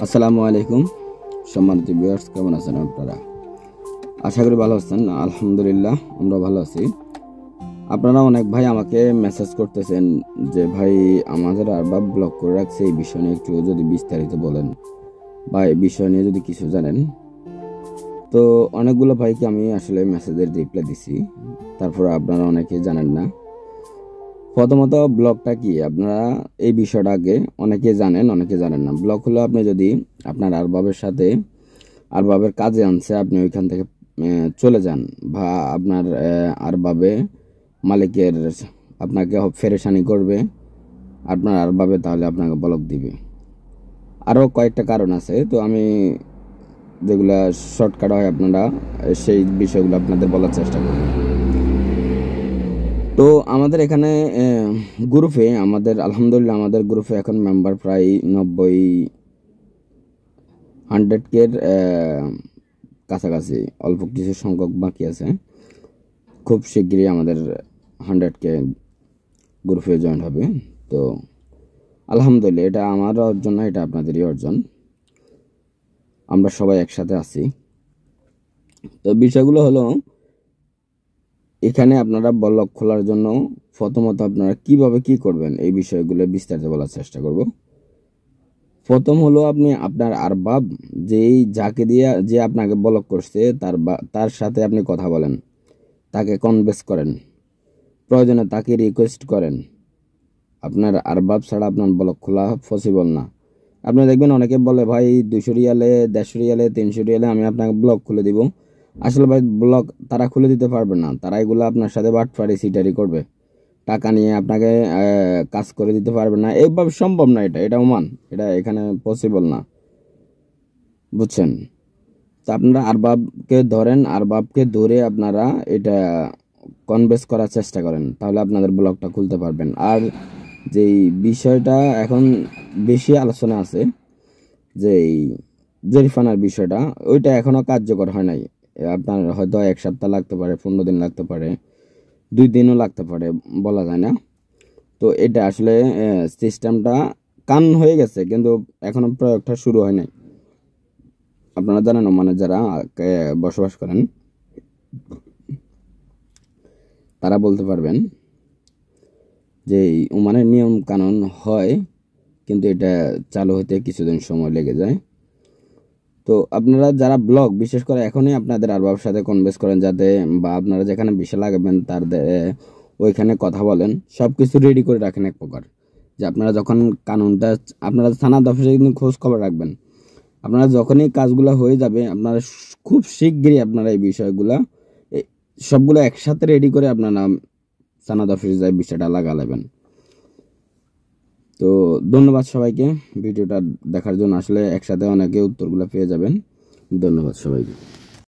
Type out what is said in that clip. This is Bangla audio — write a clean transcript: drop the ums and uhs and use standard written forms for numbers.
আসসালামু আলাইকুম সম্মানিত ভিউয়ার্স, কেমন আছেন আপনারা? আশা করি ভালো আছেন। আলহামদুলিল্লাহ আমরা ভালো আছি। আপনারা অনেক ভাই আমাকে মেসেজ করতেছেন যে ভাই আমাদের আরবাব ব্লক করে রাখছে, এই বিষয় নিয়ে একটু যদি বিস্তারিত বলেন বা এই বিষয় নিয়ে যদি কিছু জানেন। তো অনেকগুলো ভাইকে আমি আসলে মেসেজের রিপ্লাই দিছি, তারপর আপনারা অনেকে জানেন না। প্রথমত ব্লকটা কি, আপনারা এই বিষয়টা আগে অনেকে জানেন অনেকে জানেন না। ব্লক হলো আপনি যদি আপনার আরবাবের সাথে আরবাবের কাজে আনছে, আপনি ওইখান থেকে চলে যান, বা আপনার আরবাবে মালিকের আপনাকে ফেরেশানি করবে আপনার আরবাবে, তাহলে আপনাকে ব্লক দিবে। আরও কয়েকটা কারণ আছে, তো আমি যেগুলা শর্টকাট হয় আপনারা সেই বিষয়গুলো আপনাদের বলার চেষ্টা করব। তো আমাদের এখানে গ্রুপে আলহামদুলিল্লাহ আমাদের গ্রুপে এখন মেম্বার প্রায় 100K কাছাকাছি, অল্প কিছু সংখ্যক বাকি আছে। খুব শীঘ্রই আমাদের 100K গ্রুপে জয়েন হবে। তো আলহামদুলিল্লাহ এটা আমার অর্জন না, এটা আপনাদেরই অর্জন। আমরা সবাই একসাথে আছি। তো বিষয়গুলো হলো, এখানে আপনারা ব্লক খোলার জন্য প্রথমত আপনারা কিভাবে কি করবেন এই বিষয়গুলো বিস্তারিত বলার চেষ্টা করব। প্রথম হলো আপনি আপনার আরবাব যাকে দিয়ে যে আপনাকে ব্লক করছে তার সাথে আপনি কথা বলেন, তাকে কনভিন্স করেন, প্রয়োজনে তাকে রিকোয়েস্ট করেন। আপনার আরবাব ছাড়া আপনার ব্লক খোলা পসিবল না। আপনি দেখবেন অনেকে বলে ভাই 200 রিয়ালে, 150 রিয়ালে, 300 রিয়ালে আমি আপনাকে ব্লক খুলে দিব। আসলে ভাই ব্লক তারা খুলে দিতে পারবে না। তারা এগুলো আপনার সাথে বাটপারি সিটারি করবে, টাকা নিয়ে আপনাকে কাজ করে দিতে পারবে না। এইভাবে সম্ভব না, এটা ওমান, এটা এখানে পসিবল না, বুঝছেন? তো আপনারা আরবাবকে ধরেন, আরবাবকে ধরে আপনারা এটা কনভিন্স করার চেষ্টা করেন, তাহলে আপনাদের ব্লগটা খুলতে পারবেন। আর যেই বিষয়টা এখন বেশি আলোচনা আছে, যে জরিফানার বিষয়টা, ওইটা এখনও কার্যকর হয় নাই। আপনার হয়তো 1 সপ্তাহ লাগতে পারে, 15 দিন লাগতে পারে, 2 দিনও লাগতে পারে, বলা যায় না। তো এটা আসলে সিস্টেমটা কানুন হয়ে গেছে, কিন্তু এখনো প্রয়োগটা শুরু হয় নাই। আপনারা জানেন মানে যারা বসবাস করেন তারা বলতে পারবেন যে ওমানের নিয়ম কানুন হয়, কিন্তু এটা চালু হতে কিছুদিন সময় লেগে যায়। তো আপনারা যারা ব্লগ বিশেষ করে এখনই আপনাদের আরবাবের সাথে কনভিন্স করেন, যাতে বা আপনারা যেখানে বিষয় লাগাবেন তার ওইখানে কথা বলেন, সব কিছু রেডি করে রাখেন এক প্রকার, যে আপনারা যখন কানুনটা আপনারা থানা দফতরে কিন্তু খোঁজ খবর রাখবেন। আপনারা যখনই কাজগুলো হয়ে যাবে, আপনারা খুব শিগগিরই আপনারা এই বিষয়গুলা সবগুলো একসাথে রেডি করে আপনারা সানাদ অফিসে যায় বিষয়টা লাগালেবেন। তো ধন্যবাদ সবাইকে ভিডিওটা দেখার জন্য। আসলে একসাথে অনেকে উত্তরগুলো পেয়ে যাবেন। ধন্যবাদ সবাইকে।